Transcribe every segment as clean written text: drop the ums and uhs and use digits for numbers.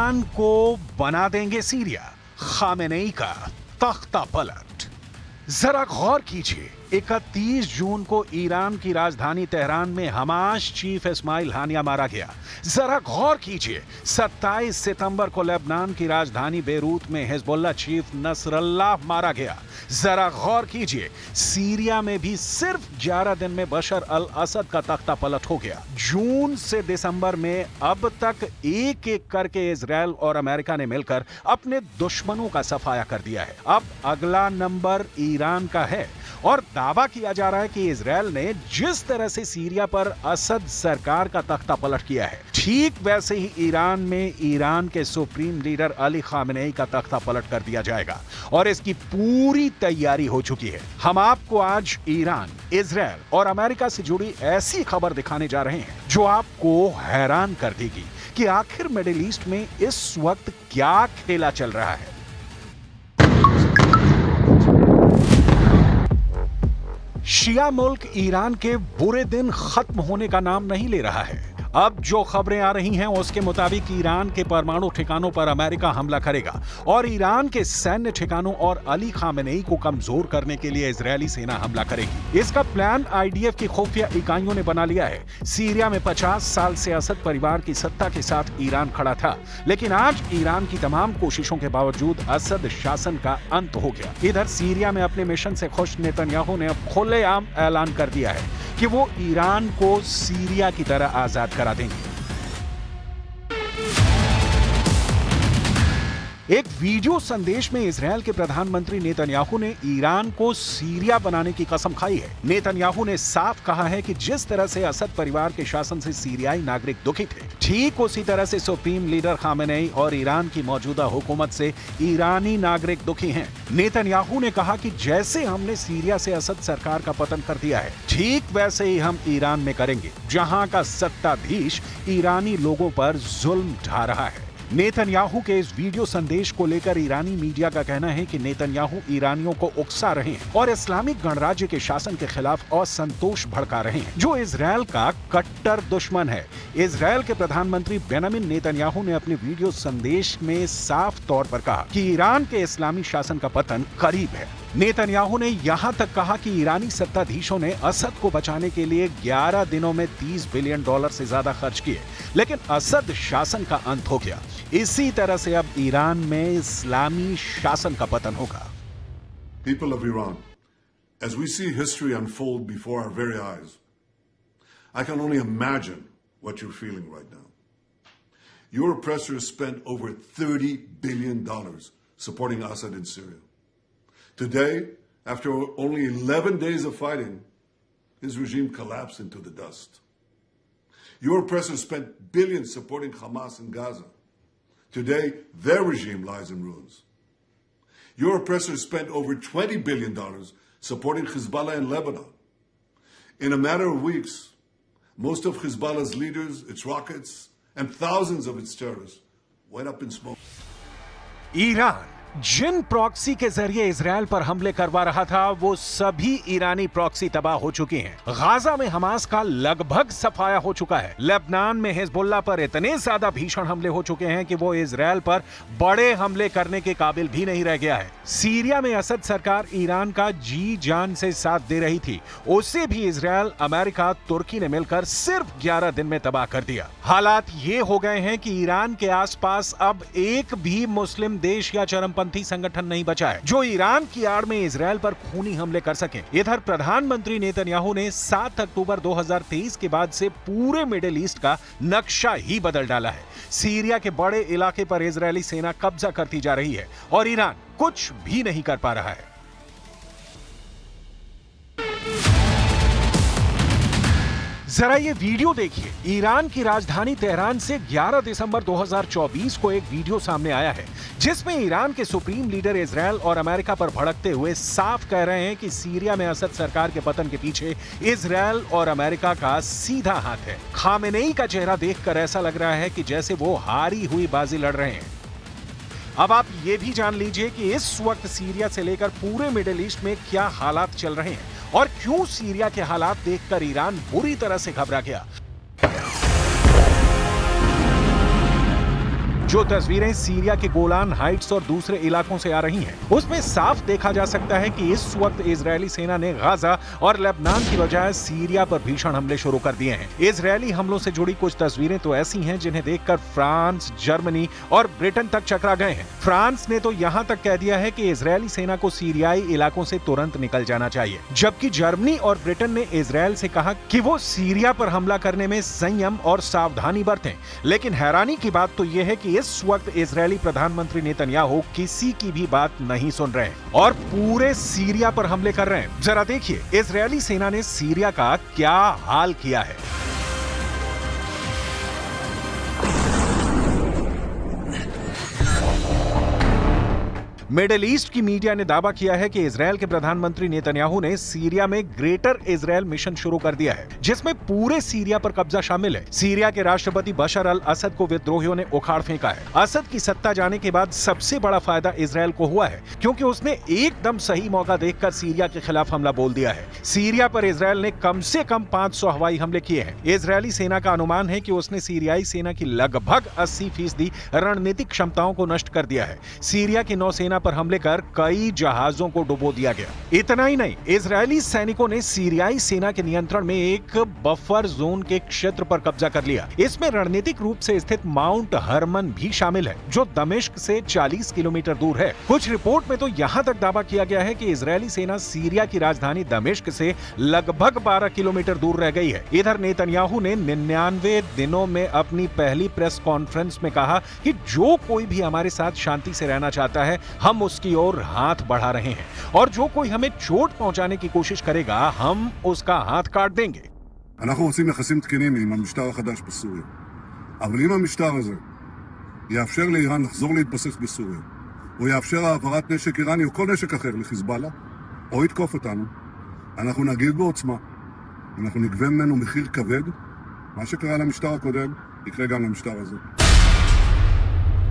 Iran को बना देंगे सीरिया, खामेनेई का तख्ता पलट। जरा गौर कीजिए, 31 जून को ईरान की राजधानी तेहरान में हमास चीफ इस्माइल हानिया मारा गया। जरा गौर कीजिए, 27 सितंबर को लेबनान की राजधानी बेरूत में हिजबुल्लाह चीफ नसरल्लाह मारा गया। जरा गौर कीजिए, सीरिया में भी सिर्फ 11 दिन में बशर अल असद का तख्ता पलट हो गया। जून से दिसंबर में अब तक एक एक करके इजराइल और अमेरिका ने मिलकर अपने दुश्मनों का सफाया कर दिया है। अब अगला नंबर ईरान का है और दावा किया जा रहा है कि इजराइल ने जिस तरह से सीरिया पर असद सरकार का तख्ता पलट किया है, ठीक वैसे ही ईरान में ईरान के सुप्रीम लीडर अली खामेनेई का तख्ता पलट कर दिया जाएगा और इसकी पूरी तैयारी हो चुकी है। हम आपको आज ईरान, इजराइल और अमेरिका से जुड़ी ऐसी खबर दिखाने जा रहे हैं जो आपको हैरान कर देगी कि आखिर मिडिल ईस्ट में इस वक्त क्या खेला चल रहा है। शिया मुल्क ईरान के बुरे दिन खत्म होने का नाम नहीं ले रहा है। अब जो खबरें आ रही हैं उसके मुताबिक ईरान के परमाणु ठिकानों पर अमेरिका हमला करेगा और ईरान के सैन्य ठिकानों और अली खामेनेई को कमजोर करने के लिए इजरायली सेना हमला करेगी। इसका प्लान आईडीएफ की खुफिया इकाइयों ने बना लिया है। सीरिया में 50 साल से असद परिवार की सत्ता के साथ ईरान खड़ा था, लेकिन आज ईरान की तमाम कोशिशों के बावजूद असद शासन का अंत हो गया। इधर सीरिया में अपने मिशन से खुश नेतन्याहू ने अब खुलेआम ऐलान कर दिया है कि वो ईरान को सीरिया की तरह आजाद करा देंगे। एक वीडियो संदेश में इजरायल के प्रधानमंत्री नेतन्याहू ने ईरान को सीरिया बनाने की कसम खाई है। नेतन्याहू ने साफ कहा है कि जिस तरह से असद परिवार के शासन से सीरियाई नागरिक दुखी थे, ठीक उसी तरह से सुप्रीम लीडर खामेनेई और ईरान की मौजूदा हुकूमत से ईरानी नागरिक दुखी हैं। नेतन्याहू ने कहा कि जैसे हमने सीरिया से असद सरकार का पतन कर दिया है, ठीक वैसे ही हम ईरान में करेंगे, जहां का सत्ताधीश ईरानी लोगों पर जुल्म ढा रहा है। नेतन्याहू के इस वीडियो संदेश को लेकर ईरानी मीडिया का कहना है कि नेतन्याहू ईरानियों को उकसा रहे हैं और इस्लामिक गणराज्य के शासन के खिलाफ असंतोष भड़का रहे हैं, जो इजरायल का कट्टर दुश्मन है। इजरायल के प्रधानमंत्री बेंजामिन नेतन्याहू ने अपने वीडियो संदेश में साफ तौर पर कहा कि ईरान के इस्लामी शासन का पतन करीब है। नेतन्याहू ने यहां तक कहा कि ईरानी सत्ताधीशों ने असद को बचाने के लिए 11 दिनों में $30 बिलियन से ज्यादा खर्च किए, लेकिन असद शासन का अंत हो गया। इसी तरह से अब ईरान में इस्लामी शासन का पतन होगा। People of Iran, as we see history unfold before our very eyes, I can only imagine what you're feeling right now. Your oppressors spent over $30 billion supporting Assad in Syria. Today, after only 11 days of fighting, his regime collapsed into the dust. Your oppressors spent billions supporting Hamas in Gaza. Today, their regime lies in ruins. Your oppressors spent over $20 billion supporting Hezbollah in Lebanon. In a matter of weeks, most of Hezbollah's leaders, its rockets, and thousands of its terrorists went up in smoke. Iran जिन proxy के जरिए Israel पर हमले करवा रहा था, वो सभी ईरानी प्रॉक्सी तबाह हो चुकी हैं। गाजा में हमास का लगभग सफाया हो चुका है। लेबनान में हिजबुल्लाह पर इतने ज्यादा भीषण हमले हो चुके हैं कि वो इजरायल पर बड़े हमले करने के काबिल भी नहीं रह गया है। सीरिया में असद सरकार ईरान का जी जान से साथ दे रही थी, उसे भी इजरायल, अमेरिका, तुर्की ने मिलकर सिर्फ 11 दिन में तबाह कर दिया। हालात ये हो गए हैं कि ईरान के आसपास अब एक भी मुस्लिम देश या चरमपंथी संगठन नहीं बचा है जो ईरान की आड़ में इजरायल पर खूनी हमले कर सके। इधर प्रधानमंत्री नेतन्याहू ने 7 अक्टूबर 2023 के बाद से पूरे मिडिल ईस्ट का नक्शा ही बदल डाला है। सीरिया के बड़े इलाके पर इजरायली सेना कब्जा करती जा रही है और ईरान कुछ भी नहीं कर पा रहा है। जरा ये वीडियो देखिए। ईरान की राजधानी तेहरान से 11 दिसंबर 2024 को एक वीडियो सामने आया है जिसमें ईरान के सुप्रीम लीडर इजरायल और अमेरिका पर भड़कते हुए साफ कह रहे हैं कि सीरिया में असद सरकार के पतन के पीछे इजरायल और अमेरिका का सीधा हाथ है। खामेनेई का चेहरा देखकर ऐसा लग रहा है कि जैसे वो हारी हुई बाजी लड़ रहे हैं। अब आप ये भी जान लीजिए कि इस वक्त सीरिया से लेकर पूरे मिडिल ईस्ट में क्या हालात चल रहे हैं और क्यों सीरिया के हालात देखकर ईरान बुरी तरह से घबरा गया। जो तस्वीरें सीरिया के गोलान हाइट्स और दूसरे इलाकों से आ रही हैं, उसमें साफ देखा जा सकता है कि इस वक्त इजरायली सेना ने गाजा और लेबनान की बजाय सीरिया पर भीषण हमले शुरू कर दिए हैं। इजरायली हमलों से जुड़ी कुछ तस्वीरें तो ऐसी हैं जिन्हें देखकर फ्रांस, जर्मनी और ब्रिटेन तक चकरा गए हैं। फ्रांस ने तो यहां तक कह दिया है कि इजरायली सेना को सीरियाई इलाकों से तुरंत निकल जाना चाहिए, जबकि जर्मनी और ब्रिटेन ने इजरायल से कहा कि वो सीरिया पर हमला करने में संयम और सावधानी बरतें। लेकिन हैरानी की बात तो यह है कि इस वक्त इजरायली प्रधानमंत्री नेतन्याहू किसी की भी बात नहीं सुन रहे हैं और पूरे सीरिया पर हमले कर रहे हैं। जरा देखिए इजरायली सेना ने सीरिया का क्या हाल किया है। मिडिल ईस्ट की मीडिया ने दावा किया है कि इजरायल के प्रधानमंत्री नेतन्याहू ने सीरिया में ग्रेटर इजरायल मिशन शुरू कर दिया है, जिसमें पूरे सीरिया पर कब्जा शामिल है। सीरिया के राष्ट्रपति बशर अल असद को विद्रोहियों ने उखाड़ फेंका है। असद की सत्ता जाने के बाद सबसे बड़ा फायदा इजरायल को हुआ है, क्योंकि उसने एकदम सही मौका देखकर सीरिया के खिलाफ हमला बोल दिया है। सीरिया पर इजरायल ने कम से कम 500 हवाई हमले किए हैं। इजरायली सेना का अनुमान है कि उसने सीरियाई सेना की लगभग 80% रणनीतिक क्षमताओं को नष्ट कर दिया है। सीरिया की नौसेना पर हमले कर कई जहाजों को डुबो दिया गया। इतना ही नहीं, इजरायली सैनिकों ने सीरियाई सेना के नियंत्रण में एक बफर जोन के क्षेत्र पर कब्जा कर लिया। इसमें रणनीतिक रूप से स्थित माउंट हरमन भी शामिल है, जो दमिश्क से 40 किलोमीटर दूर है। कुछ रिपोर्ट में तो यहां तक दावा किया गया है कि इजरायली सेना सीरिया की राजधानी दमिश्क से लगभग 12 किलोमीटर दूर रह गई है। इधर नेतन्याहू ने 99 दिनों में अपनी पहली प्रेस कॉन्फ्रेंस में कहा कि जो कोई भी हमारे साथ शांति से रहना चाहता है, हम उसकी ओर हाथ बढ़ा रहे हैं, और जो कोई हमें चोट पहुंचाने की कोशिश करेगा, हम उसका हाथ काट देंगे। אנחנו רוצים יחסים תקינים עם המשטר החדש בסוריה. אבל אם המשטר הזה יאפשר לאיראן לחזור להתבסס בסוריה, או יאפשר העברת נשק איראני או כל נשק אחר לחיזבאללה, או יתקוף אותנו, אנחנו נגיב בעוצמה. אנחנו נגבה ממנו מחיר כבד. מה שקרה למשטר הקודם, יקרה גם למשטר הזה.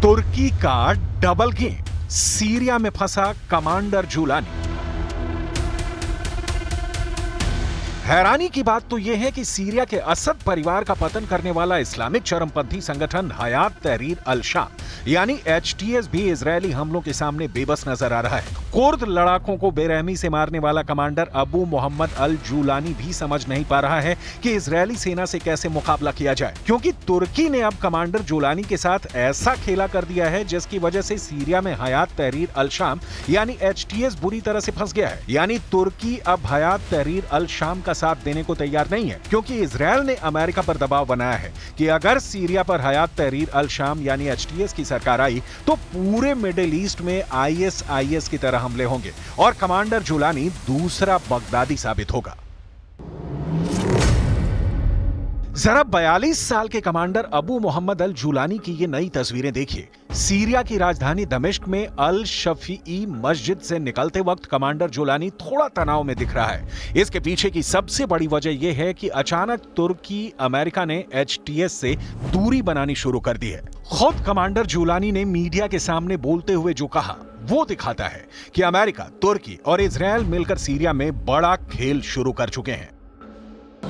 तुर्की का डबल गेम, सीरिया में फंसा कमांडर जुलानी। हैरानी की बात तो यह है कि सीरिया के असद परिवार का पतन करने वाला इस्लामिक चरमपंथी संगठन हयात तहरीर अल शाम यानी HTS भी इजरायली हमलों के सामने बेबस नजर आ रहा है। कुर्द लड़ाकों को बेरहमी से मारने वाला कमांडर अबू मोहम्मद अल जूलानी भी समझ नहीं पा रहा है कि इजरायली सेना से कैसे मुकाबला किया जाए, क्योंकि तुर्की ने अब कमांडर जूलानी के साथ ऐसा खेला कर दिया है जिसकी वजह से सीरिया में हयात तहरीर अल शाम यानी HTS बुरी तरह से फंस गया है। यानी तुर्की अब हयात तहरीर अल शाम का साथ देने को तैयार नहीं है, क्योंकि इजरायल ने अमेरिका पर दबाव बनाया है कि अगर सीरिया पर हयात तहरीर अल शाम यानी HTS की सरकार आई तो पूरे मिडिल ईस्ट में ISIS की तरह हमले होंगे और कमांडर जुलानी दूसरा बगदादी साबित होगा। जरा 42 साल के कमांडर अबू मोहम्मद अल जूलानी की ये नई तस्वीरें देखिए। सीरिया की राजधानी दमिश्क में अल शफीई मस्जिद से निकलते वक्त कमांडर जुलानी थोड़ा तनाव में दिख रहा है। इसके पीछे की सबसे बड़ी वजह यह है कि अचानक तुर्की अमेरिका ने HTS से दूरी बनानी शुरू कर दी है। खुद कमांडर जुलानी ने मीडिया के सामने बोलते हुए जो कहा वो दिखाता है कि अमेरिका, तुर्की और इजरायल मिलकर सीरिया में बड़ा खेल शुरू कर चुके हैं।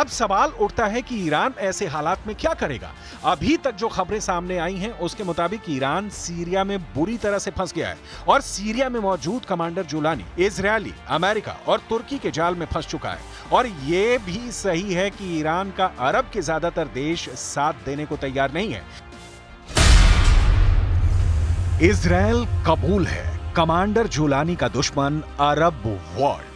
अब सवाल उठता है कि ईरान ऐसे हालात में क्या करेगा। अभी तक जो खबरें सामने आई हैं उसके मुताबिक ईरान सीरिया में बुरी तरह से फंस गया है और सीरिया में मौजूद कमांडर जुलानी इजरायली, अमेरिका और तुर्की के जाल में फंस चुका है। और यह भी सही है कि ईरान का अरब के ज्यादातर देश साथ देने को तैयार नहीं है। इजरायल कबूल है कमांडर जुलानी का दुश्मन अरब वर्ल्ड।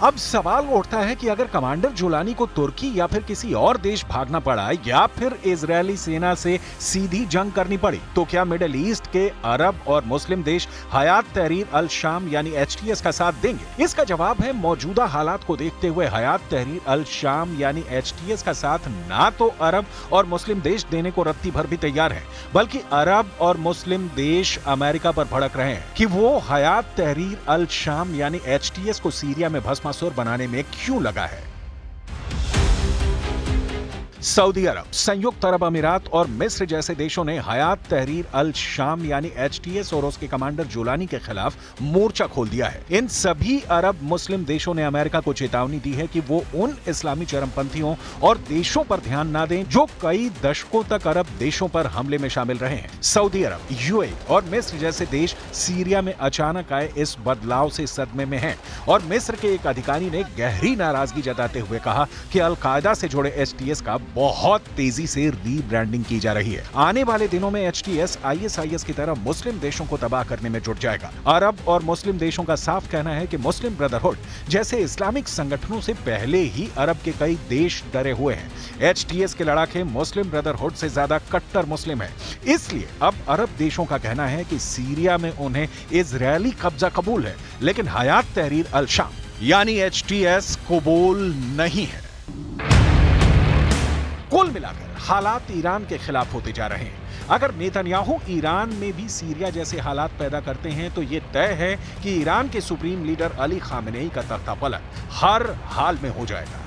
अब सवाल उठता है कि अगर कमांडर जुलानी को तुर्की या फिर किसी और देश भागना पड़ा या फिर इजरायली सेना से सीधी जंग करनी पड़ी, तो क्या मिडिल ईस्ट के अरब और मुस्लिम देश हयात तहरीर अल शाम यानी HTS का साथ देंगे? इसका जवाब है मौजूदा हालात को देखते हुए हयात तहरीर अल शाम यानी HTS का साथ ना तो अरब और मुस्लिम देश देने को रत्ती भर भी तैयार है, बल्कि अरब और मुस्लिम देश अमेरिका पर भड़क रहे हैं कि वो हयात तहरीर अल शाम यानी HTS को सीरिया में भस्मासुर बनाने में क्यों लगा है। सऊदी अरब, संयुक्त अरब अमीरात और मिस्र जैसे देशों ने हयात तहरीर अल शाम यानी HTS और उसके कमांडर जुलानी के खिलाफ मोर्चा खोल दिया है। इन सभी अरब मुस्लिम देशों ने अमेरिका को चेतावनी दी है कि वो उन इस्लामी चरमपंथियों और देशों पर ध्यान ना दें जो कई दशकों तक अरब देशों पर हमले में शामिल रहे हैं। सऊदी अरब, UAE और मिस्र जैसे देश सीरिया में अचानक आए इस बदलाव से सदमे में हैं और मिस्र के एक अधिकारी ने गहरी नाराजगी जताते हुए कहा कि अल-कायदा से जुड़े HTS का बहुत तेजी से रीब्रांडिंग की जा रही है। आने वाले दिनों में HTS ISIS की तरह मुस्लिम देशों को तबाह करने में जुट जाएगा। अरब और मुस्लिम देशों का साफ कहना है कि मुस्लिम ब्रदरहुड जैसे इस्लामिक संगठनों से पहले ही अरब के कई देश डरे हुए हैं। HTS के लड़ाके मुस्लिम ब्रदरहुड से ज्यादा कट्टर मुस्लिम है, इसलिए अब अरब देशों का कहना है कि सीरिया में उन्हें इजरायली कब्जा कबूल है, लेकिन हयात तहरीर अल शाम यानी HTS कबूल नहीं है। कुल मिलाकर हालात ईरान के खिलाफ होते जा रहे हैं। अगर नेतन्याहू ईरान में भी सीरिया जैसे हालात पैदा करते हैं तो यह तय है कि ईरान के सुप्रीम लीडर अली खामेनेई का तख्ता पलट हर हाल में हो जाएगा।